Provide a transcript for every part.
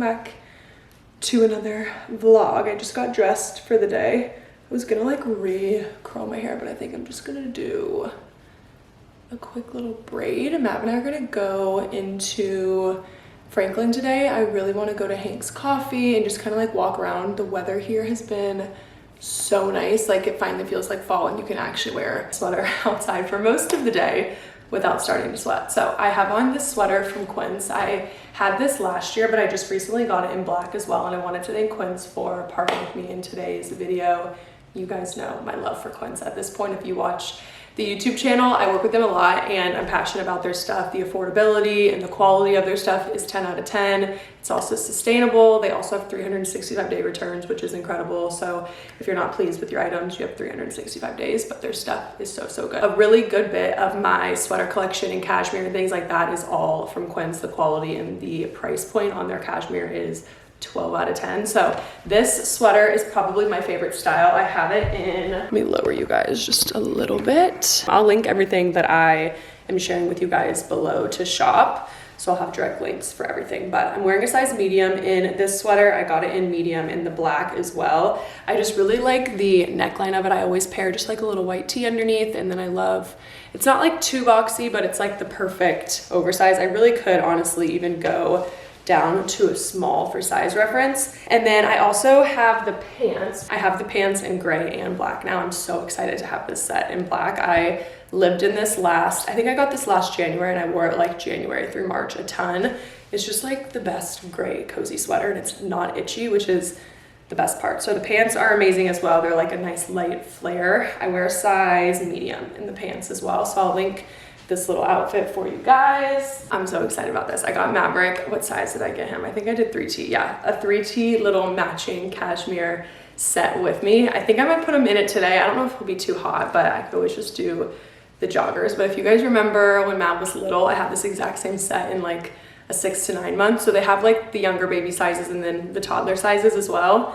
back to another vlog. I just got dressed for the day. I was gonna like curl my hair, but I think I'm just gonna do a quick little braid. Matt and I are gonna go into Franklin today. I really want to go to Hank's Coffee and just kind of like walk around. The weather here has been so nice. Like it finally feels like fall and you can actually wear a sweater outside for most of the day without starting to sweat. So I have on this sweater from Quince. I had this last year, but I just recently got it in black as well. And I wanted to thank Quince for partnering with me in today's video. You guys know my love for Quince at this point. If you watch the YouTube channel, I work with them a lot and I'm passionate about their stuff. The affordability and the quality of their stuff is 10 out of 10. It's also sustainable. They also have 365-day returns, which is incredible. So if you're not pleased with your items, you have 365 days, but their stuff is so good. A really good bit of my sweater collection and cashmere and things like that is all from Quince. The quality and the price point on their cashmere is 12 out of 10. So this sweater is probably my favorite style. I have it in, let me lower you guys just a little bit. I'll link everything that I am sharing with you guys below to shop. So I'll have direct links for everything, but I'm wearing a size medium in this sweater. I got it in medium in the black as well. I just really like the neckline of it. I always pair just like a little white tee underneath, and then I love, it's not like too boxy, but it's like the perfect oversize. I really could honestly even go down to a small for size reference. And then I also have the pants. I have the pants in gray and black. Now I'm so excited to have this set in black. I lived in this I think I got this last January and I wore it like January through March a ton. It's just like the best gray cozy sweater and it's not itchy, which is the best part. So the pants are amazing as well. They're like a nice light flare. I wear a size medium in the pants as well. So I'll link this little outfit for you guys. I'm so excited about this. I got Maverick. What size did I get him? I think I did 3T. Yeah, a 3T little matching cashmere set with me. I think I might put him in it today. I don't know if it'll be too hot, but I could always just do the joggers. But if you guys remember when Mav was little, I had this exact same set in like a 6 to 9 months. So they have like the younger baby sizes and then the toddler sizes as well.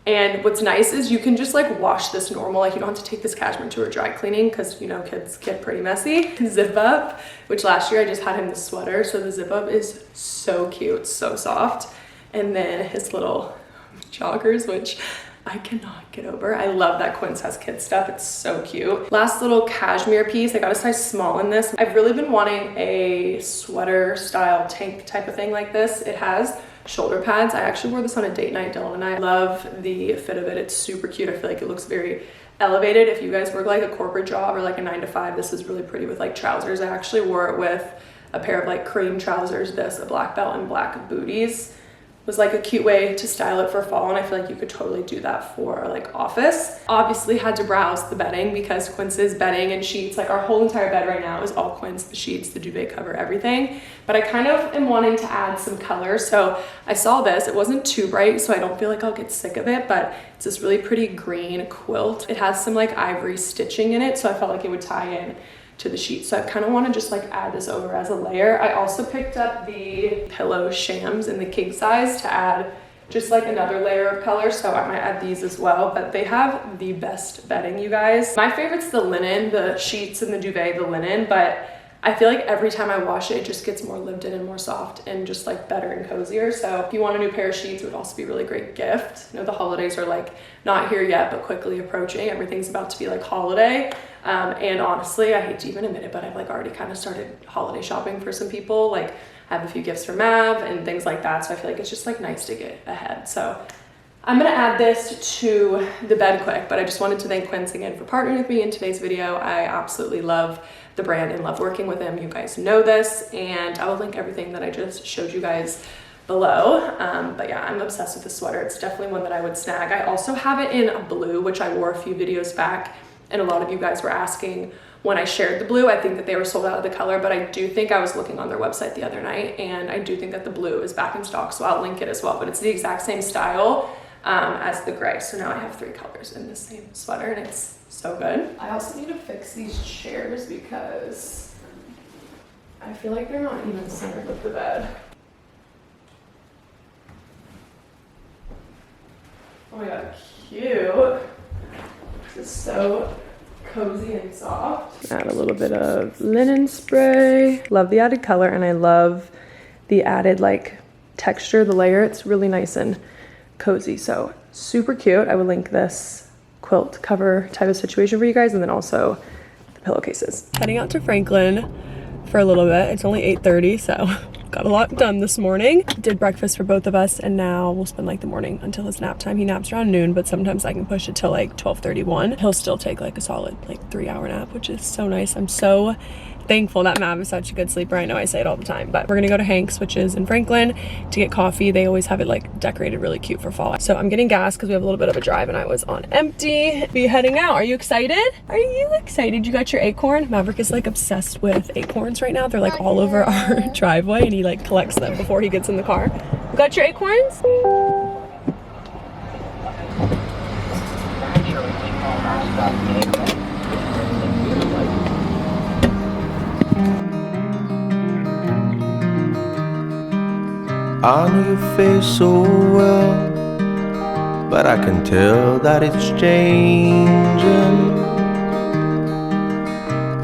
And what's nice is you can just like wash this normal, like you don't have to take this cashmere to a dry cleaning because you know kids get pretty messy. Zip up, which last year I just had him the sweater, so the zip up is so cute, so soft. And then his little joggers, which I cannot get over. I love that Quince has kid stuff. It's so cute. Last little cashmere piece. I got a size small in this. I've really been wanting a sweater style tank type of thing like this. It has shoulder pads. I actually wore this on a date night, Dylan and I. Love the fit of it. It's super cute. I feel like it looks very elevated. If you guys work like a corporate job or like a 9 to 5, this is really pretty with like trousers. I actually wore it with a pair of like cream trousers, a black belt and black booties. Was like a cute way to style it for fall, and I feel like you could totally do that for like office. Obviously had to browse the bedding because Quince's bedding and sheets, like our whole entire bed right now is all Quince, the sheets, the duvet cover, everything. But I kind of am wanting to add some color. So I saw this, it wasn't too bright, so I don't feel like I'll get sick of it, but it's this really pretty green quilt. It has some like ivory stitching in it, so I felt like it would tie in to the sheet. So I kind of want to just like add this over as a layer. I also picked up the pillow shams in the king size to add just like another layer of color. So I might add these as well, but they have the best bedding, you guys. My favorite's the linen, the sheets and the duvet, the linen, but I feel like every time I wash it, it just gets more lived in and more soft and just like better and cozier. So if you want a new pair of sheets, it would also be a really great gift. You know, the holidays are like not here yet, but quickly approaching. Everything's about to be like holiday. And honestly, I hate to even admit it, but I've like already kind of started holiday shopping for some people. Like I have a few gifts for Mav and things like that. So I feel like it's just like nice to get ahead. So I'm gonna add this to the bed quick, but I just wanted to thank Quince again for partnering with me in today's video. I absolutely love the brand and love working with them. You guys know this, and I will link everything that I just showed you guys below. But yeah, I'm obsessed with the sweater. It's definitely one that I would snag. I also have it in a blue, which I wore a few videos back, and a lot of you guys were asking when I shared the blue. I think that they were sold out of the color, but I do think I was looking on their website the other night, and I do think that the blue is back in stock, so I'll link it as well. But it's the exact same style as the gray. So now I have 3 colors in the same sweater, and it's so good. I also need to fix these chairs because I feel like they're not even centered with the bed. Oh my god, cute. This is so cozy and soft. Add a little bit of linen spray. Love the added color, and I love the added like texture, the layer. It's really nice and cozy, so super cute. I will link this quilt cover type of situation for you guys, and then also the pillowcases. Heading out to Franklin for a little bit. It's only 8:30, so got a lot done this morning. Did breakfast for both of us, and now we'll spend like the morning until his nap time. He naps around noon, but sometimes I can push it till like 12:31. He'll still take like a solid like 3-hour nap, which is so nice. I'm so thankful that Mav is such a good sleeper. I know I say it all the time, but we're gonna go to Hank's, which is in Franklin, to get coffee. They always have it like decorated really cute for fall. So I'm getting gas because we have a little bit of a drive and I was on empty. Be heading out. Are you excited? Are you excited? You got your acorn? Maverick is like obsessed with acorns right now. They're like all over our driveway and he like collects them before he gets in the car. You got your acorns? I know your face so well, but I can tell that it's changing.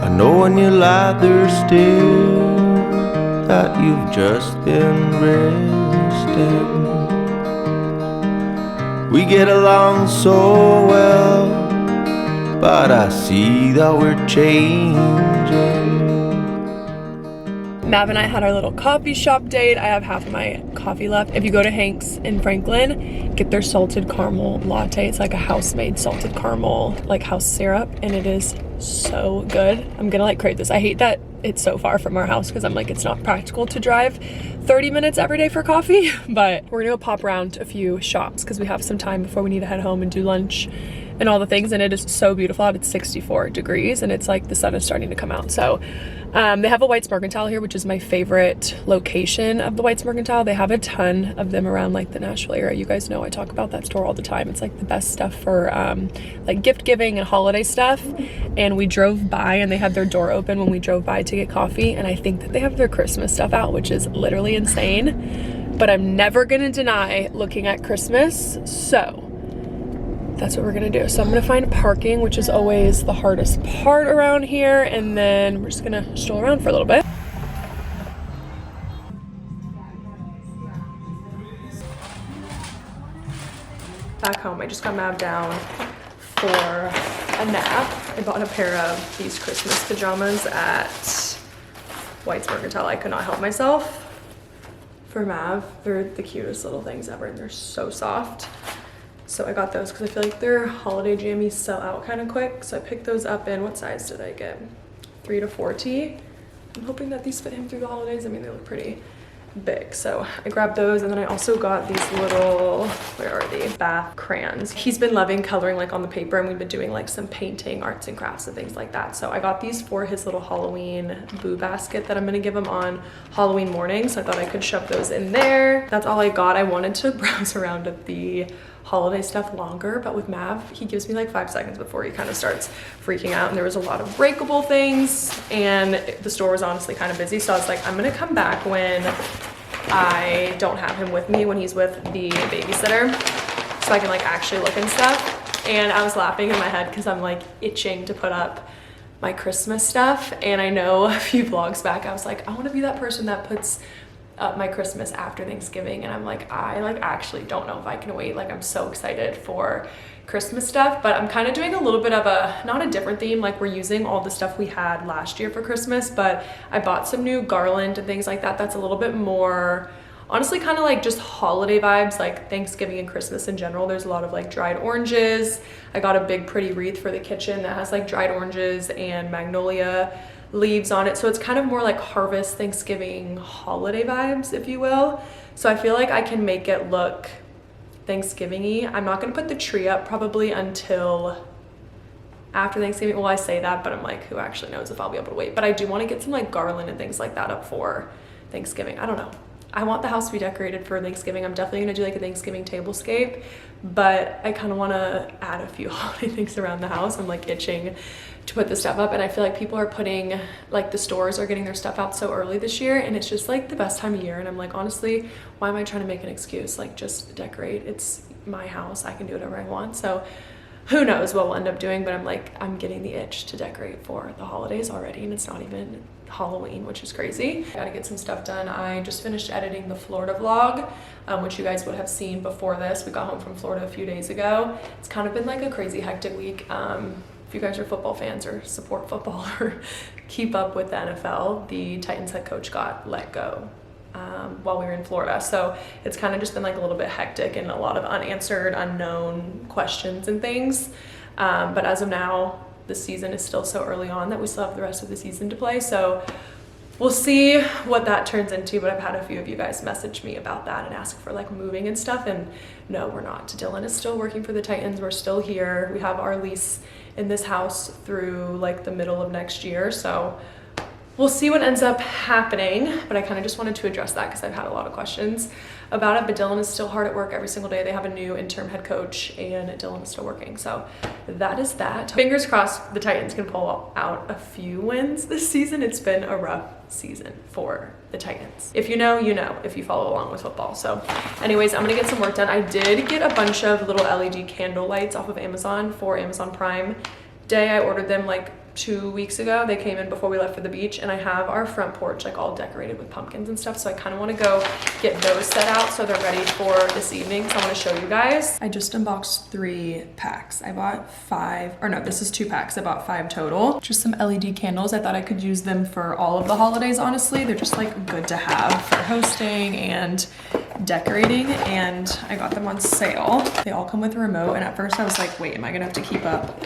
I know when you lie there still that you've just been resting. We get along so well, but I see that we're changing. Mav and I had our little coffee shop date. I have half of my coffee left. If you go to Hank's in Franklin, get their salted caramel latte. It's like a house-made salted caramel, like house syrup, and it is so good. I'm gonna like crave this. I hate that it's so far from our house because I'm like, it's not practical to drive 30 minutes every day for coffee, but we're gonna go pop around a few shops because we have some time before we need to head home and do lunch and all the things, and it is so beautiful out. It's 64 degrees and it's like the sun is starting to come out. So they have a White's Mercantile here, which is my favorite location of the White's Mercantile. They have a ton of them around like the Nashville area. You guys know I talk about that store all the time. It's like the best stuff for like gift giving and holiday stuff. And we drove by and they had their door open when we drove by to get coffee, and I think that they have their Christmas stuff out, which is literally insane, but I'm never gonna deny looking at Christmas, so that's what we're gonna do. So I'm gonna find parking, which is always the hardest part around here, and then we're just gonna stroll around for a little bit. Back home, I just got Mav down for a nap. I bought a pair of these Christmas pajamas at White's Mercantile. I could not help myself. For Mav, they're the cutest little things ever, and they're so soft. So I got those because I feel like their holiday jammies sell out kind of quick. So I picked those up in, what size did I get? 3 to 4T. I'm hoping that these fit him through the holidays. I mean, they look pretty big. So I grabbed those, and then I also got these little, where are they? Bath crayons. He's been loving coloring like on the paper, and we've been doing like some painting, arts and crafts and things like that. So I got these for his little Halloween boo basket that I'm gonna give him on Halloween morning. So I thought I could shove those in there. That's all I got. I wanted to browse around at the holiday stuff longer, but with Mav, he gives me like 5 seconds before he kind of starts freaking out, and there was a lot of breakable things, and the store was honestly kind of busy. So I was like, I'm gonna come back when I don't have him with me, when he's with the babysitter, so I can like actually look and stuff. And I was laughing in my head because I'm like itching to put up my Christmas stuff, and I know a few vlogs back I was like, I want to be that person that puts up my Christmas after Thanksgiving, and I'm like, I like actually don't know if I can wait. Like, I'm so excited for Christmas stuff, but I'm kind of doing a little bit of a, not a different theme, like we're using all the stuff we had last year for Christmas, but I bought some new garland and things like that that's a little bit more honestly kind of like just holiday vibes, like Thanksgiving and Christmas in general. There's a lot of like dried oranges. I got a big pretty wreath for the kitchen that has like dried oranges and magnolia leaves on it, so it's kind of more like harvest Thanksgiving holiday vibes, if you will. So I feel like I can make it look Thanksgiving-y. I'm not gonna put the tree up probably until after Thanksgiving. Well, I say that, but I'm like, who actually knows if I'll be able to wait. But I do want to get some like garland and things like that up for Thanksgiving. I don't know, I want the house to be decorated for Thanksgiving. I'm definitely gonna do like a Thanksgiving tablescape, but I kind of want to add a few holiday things around the house. I'm like itching to put the stuff up, and I feel like people are putting, like the stores are getting their stuff out so early this year, and it's just like the best time of year. And I'm like, honestly, why am I trying to make an excuse? Like, just decorate. It's my house, I can do whatever I want. So who knows what we'll end up doing, but I'm getting the itch to decorate for the holidays already, and it's not even Halloween, which is crazy. Gotta get some stuff done. I just finished editing the Florida vlog, which you guys would have seen before this. We got home from Florida a few days ago. It's kind of been like a crazy hectic week. If you guys are football fans or support football or keep up with the NFL, the Titans head coach got let go while we were in Florida. So it's kind of just been like a little bit hectic and a lot of unanswered, unknown questions and things. But as of now, the season is still so early on that we still have the rest of the season to play. So we'll see what that turns into, but I've had a few of you guys message me about that and ask for like moving and stuff, and no, we're not. Dylan is still working for the Titans. We're still here. We have our lease in this house through like the middle of next year, so we'll see what ends up happening, but I kind of just wanted to address that because I've had a lot of questions about it. But Dylan is still hard at work every single day. They have a new interim head coach and Dylan is still working. So that is that. Fingers crossed the Titans can pull out a few wins this season. It's been a rough season for the Titans. If you know, you know, if you follow along with football. So anyways, I'm gonna get some work done. I did get a bunch of little LED candle lights off of Amazon for Amazon Prime Day. I ordered them like 2 weeks ago. They came in before we left for the beach, and I have our front porch like all decorated with pumpkins and stuff, so I kind of want to go get those set out so they're ready for this evening. So I want to show you guys. I just unboxed 3 packs. I bought 5, or no, this is 2 packs. I bought 5 total. Just some LED candles. I thought I could use them for all of the holidays, honestly. They're just like good to have for hosting and decorating, and I got them on sale. They all come with a remote, and at first I was like, wait, am I gonna have to keep up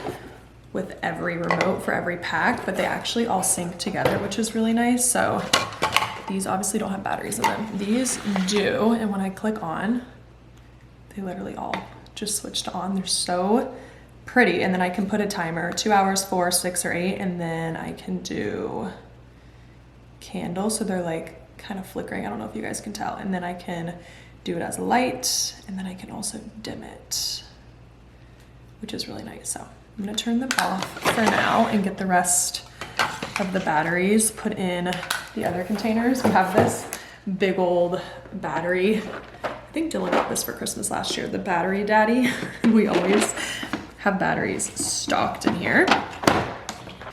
with every remote for every pack? But they actually all sync together, which is really nice. So these obviously don't have batteries in them. These do, and when I click on, they literally all just switched on. They're so pretty. And then I can put a timer, 2 hours, 4, 6, or 8, and then I can do candles. So they're like kind of flickering. I don't know if you guys can tell. And then I can do it as a light, and then I can also dim it, which is really nice. So I'm gonna turn them off for now and get the rest of the batteries put in the other containers. We have this big old battery. I think Dylan got this for Christmas last year, the battery daddy. We always have batteries stocked in here.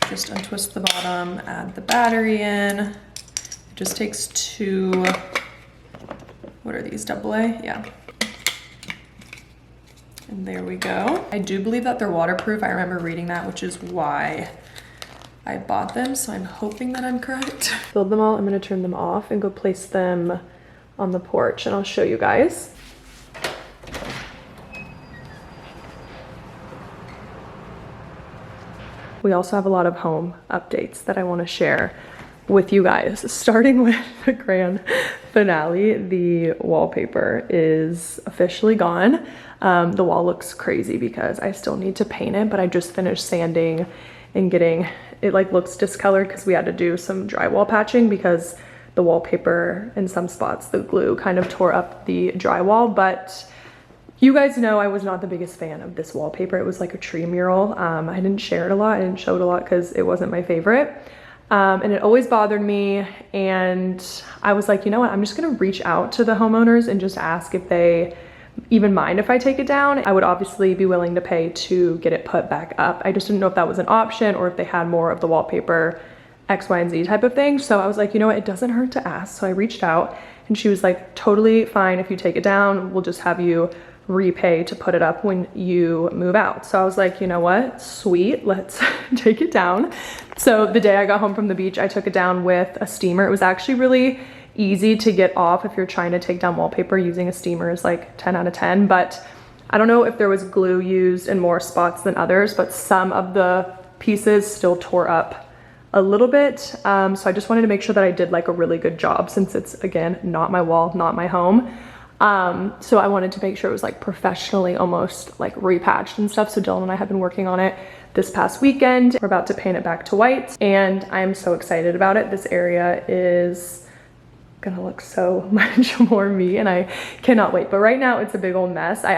Just untwist the bottom, add the battery in. It just takes 2, what are these, AA? Yeah. And there we go. I do believe that they're waterproof. I remember reading that, which is why I bought them. So I'm hoping that I'm correct. Filled them all. I'm gonna turn them off and go place them on the porch, and I'll show you guys. We also have a lot of home updates that I want to share with you guys, starting with the grand finale. The wallpaper is officially gone. The wall looks crazy because I still need to paint it, but I just finished sanding and getting it, like looks discolored because we had to do some drywall patching because the wallpaper in some spots, the glue kind of tore up the drywall. But you guys know I was not the biggest fan of this wallpaper. It was like a tree mural. I didn't share it a lot. I didn't show it a lot because it wasn't my favorite. And it always bothered me, and I was like, you know what, I'm just gonna reach out to the homeowners and just ask if they even mind if I take it down. I would obviously be willing to pay to get it put back up. I just didn't know if that was an option or if they had more of the wallpaper X, Y, and Z type of thing. So I was like, you know what, it doesn't hurt to ask. So I reached out, and she was like, totally fine if you take it down. We'll just have you repay to put it up when you move out. So I was like, you know what, sweet, let's take it down. So the day I got home from the beach, I took it down with a steamer. It was actually really easy to get off. If you're trying to take down wallpaper, using a steamer is like 10 out of 10, but I don't know if there was glue used in more spots than others, but some of the pieces still tore up a little bit. So I just wanted to make sure that I did like a really good job, since it's, again, not my wall, not my home. So I wanted to make sure it was like professionally almost like repatched and stuff. So Dylan and I have been working on it this past weekend. We're about to paint it back to white, and I'm so excited about it. This area is gonna look so much more me, and I cannot wait. But right now it's a big old mess. I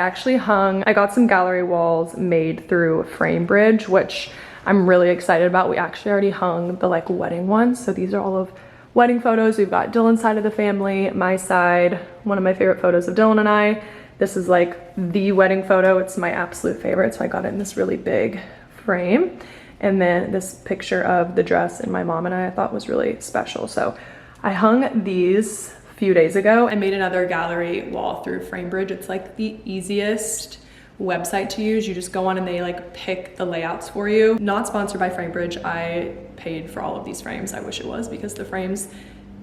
got some gallery walls made through Frame Bridge, which I'm really excited about. We actually already hung the like wedding ones. So these are all of wedding photos. We've got Dylan's side of the family, my side, one of my favorite photos of Dylan and I, This is like the wedding photo. It's my absolute favorite, so I got it in this really big frame. And then this picture of the dress and my mom and I thought was really special. So I hung these a few days ago. I made another gallery wall through FrameBridge. It's like the easiest website to use. You just go on and they like pick the layouts for you. Not sponsored by FrameBridge. I paid for all of these frames. I wish it was, because the frames,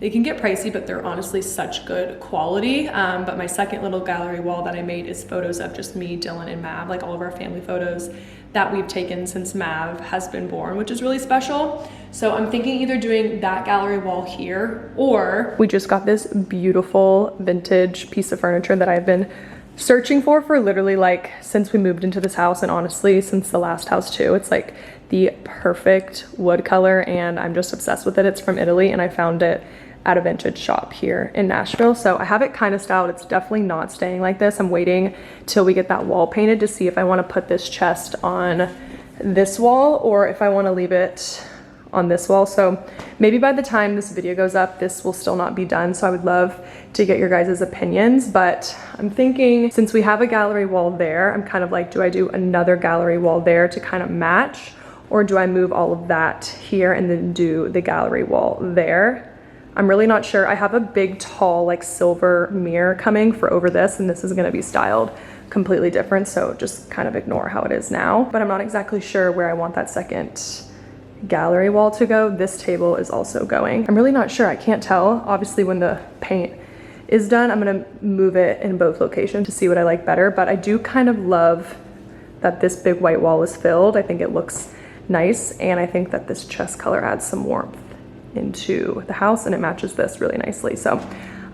they can get pricey, but they're honestly such good quality. But my second little gallery wall that I made is photos of just me, Dylan, and Mav, like all of our family photos that we've taken since Mav has been born, which is really special. So I'm thinking either doing that gallery wall here, or we just got this beautiful vintage piece of furniture that I've been searching for literally like since we moved into this house, and honestly since the last house too. It's like the perfect wood color and I'm just obsessed with it. It's from Italy and I found it at a vintage shop here in Nashville. So I have it kind of styled. It's definitely not staying like this. I'm waiting till we get that wall painted to see if I want to put this chest on this wall or if I want to leave it on this wall. So maybe by the time this video goes up, this will still not be done. So I would love to get your guys' opinions, but I'm thinking since we have a gallery wall there, I'm kind of like, do I do another gallery wall there to kind of match, or do I move all of that here and then do the gallery wall there? I'm really not sure. I have a big, tall, like silver mirror coming for over this, and this is gonna be styled completely different, so just kind of ignore how it is now. But I'm not exactly sure where I want that second gallery wall to go. This table is also going. I'm really not sure. I can't tell. Obviously, when the paint is done, I'm gonna move it in both locations to see what I like better, but I do kind of love that this big white wall is filled. I think it looks nice, and I think that this chest color adds some warmth into the house and it matches this really nicely. So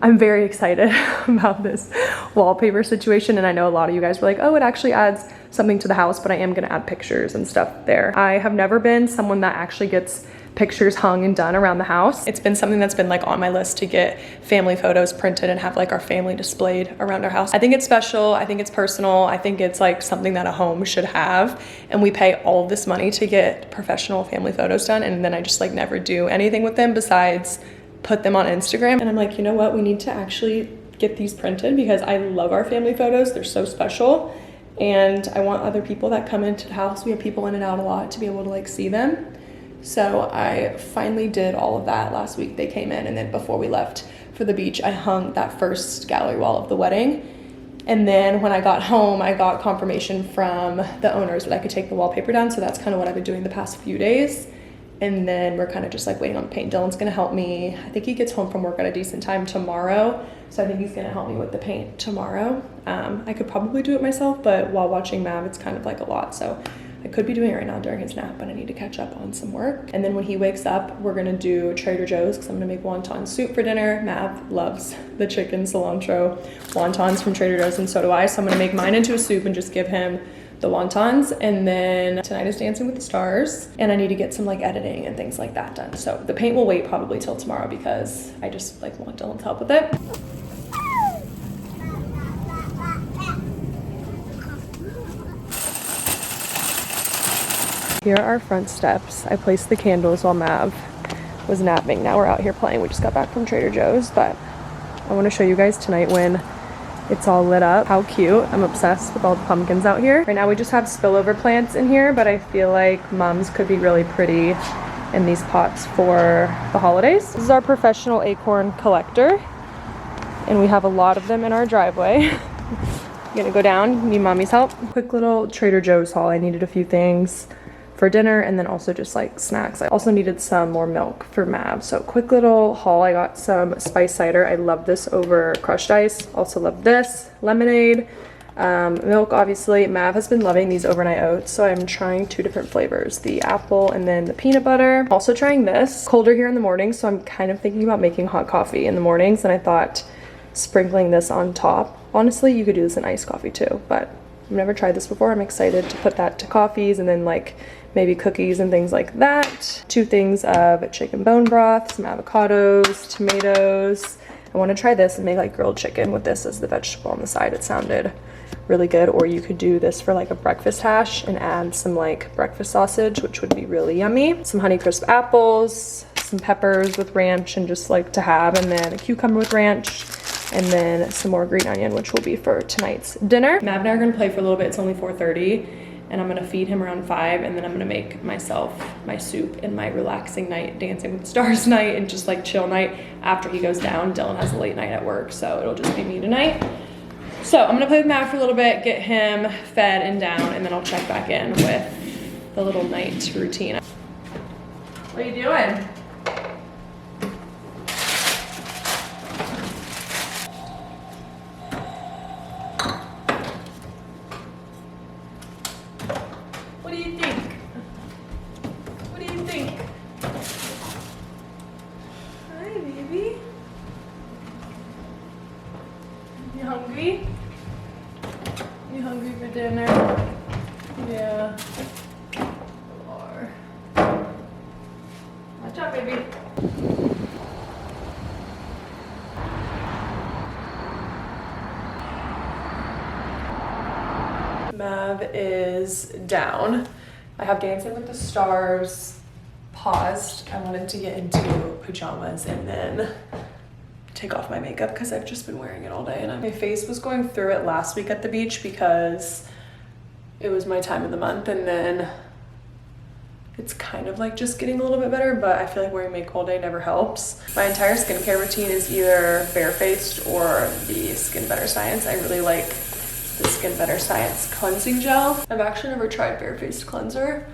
I'm very excited about this wallpaper situation, and I know a lot of you guys were like, oh, it actually adds something to the house, but I am gonna add pictures and stuff there. I have never been someone that actually gets pictures hung and done around the house. It's been something that's been like on my list to get family photos printed and have like our family displayed around our house. I think it's special, I think it's personal, I think it's like something that a home should have, and we pay all of this money to get professional family photos done, and then I just like never do anything with them besides put them on Instagram. And I'm like, you know what, we need to actually get these printed because I love our family photos. They're so special, and I want other people that come into the house, we have people in and out a lot, to be able to like see them. So I finally did all of that last week. They came in, and then before we left for the beach, I hung that first gallery wall of the wedding. And then when I got home, I got confirmation from the owners that I could take the wallpaper down. So that's kind of what I've been doing the past few days. And then we're kind of just like waiting on paint. Dylan's gonna help me. I think he gets home from work at a decent time tomorrow. So I think he's gonna help me with the paint tomorrow. I could probably do it myself, but while watching Mav, it's kind of like a lot. So I could be doing it right now during his nap, but I need to catch up on some work. And then when he wakes up, we're gonna do Trader Joe's because I'm gonna make wonton soup for dinner. Mav loves the chicken cilantro wontons from Trader Joe's, and so do I. So I'm gonna make mine into a soup and just give him the wontons. And then tonight is Dancing with the Stars, and I need to get some like editing and things like that done. So the paint will wait probably till tomorrow because I just like want Dylan's help with it. Here are our front steps. I placed the candles while Mav was napping. Now we're out here playing. We just got back from Trader Joe's, but I want to show you guys tonight when it's all lit up. How cute. I'm obsessed with all the pumpkins out here. Right now we just have spillover plants in here, but I feel like mums could be really pretty in these pots for the holidays. This is our professional acorn collector, and we have a lot of them in our driveway. I'm gonna go down, need mommy's help. Quick little Trader Joe's haul. I needed a few things for dinner, and then also just like snacks. I also needed some more milk for Mav. So quick little haul. I got some spice cider. I love this over crushed ice. Also love this. Lemonade, milk obviously. Mav has been loving these overnight oats, so I'm trying 2 different flavors, the apple and then the peanut butter. Also trying this. Colder here in the morning, so I'm kind of thinking about making hot coffee in the mornings, and I thought sprinkling this on top. Honestly, you could do this in iced coffee too, but I've never tried this before. I'm excited to put that to coffees and then like maybe cookies and things like that. 2 things of chicken bone broth, some avocados, tomatoes. I want to try this and make like grilled chicken with this as the vegetable on the side. It sounded really good. Or you could do this for like a breakfast hash and add some like breakfast sausage, which would be really yummy. Some Honeycrisp apples, some peppers with ranch and just like to have, and then a cucumber with ranch. and then some more green onion, which will be for tonight's dinner. Mav and I are gonna play for a little bit. It's only 4:30, and I'm gonna feed him around 5, and then I'm gonna make myself my soup and my relaxing night, Dancing with the Stars night, and just like chill night after he goes down. Dylan has a late night at work, so it'll just be me tonight. So I'm gonna play with Mav for a little bit, get him fed and down, and then I'll check back in with the little night routine. What are you doing? What do you think? What do you think? Hi, baby. You hungry? You hungry for dinner? Yeah. Or watch out, baby. Mav is down. I have Dancing with the Stars paused. I wanted to get into pajamas and then take off my makeup because I've just been wearing it all day, and my face was going through it last week at the beach because it was my time of the month, and then it's kind of like just getting a little bit better, but I feel like wearing makeup all day never helps. My entire skincare routine is either barefaced or the Skin Better Science. I really like the Skin Better Science cleansing gel. I've actually never tried barefaced cleanser.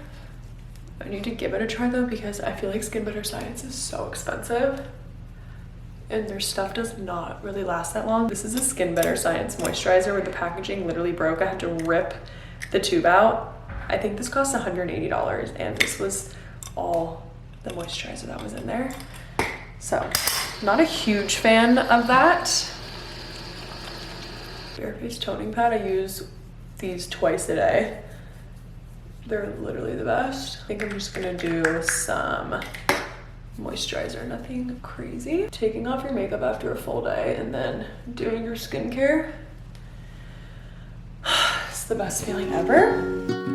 I need to give it a try though, because I feel like Skin Better Science is so expensive and their stuff does not really last that long. This is a Skin Better Science moisturizer where the packaging literally broke. I had to rip the tube out. I think this cost $180, and this was all the moisturizer that was in there. So, not a huge fan of that. Barefaced toning pad, I use these twice a day. They're literally the best. I think I'm just gonna do some moisturizer, nothing crazy. Taking off your makeup after a full day and then doing your skincare. It's the best feeling ever.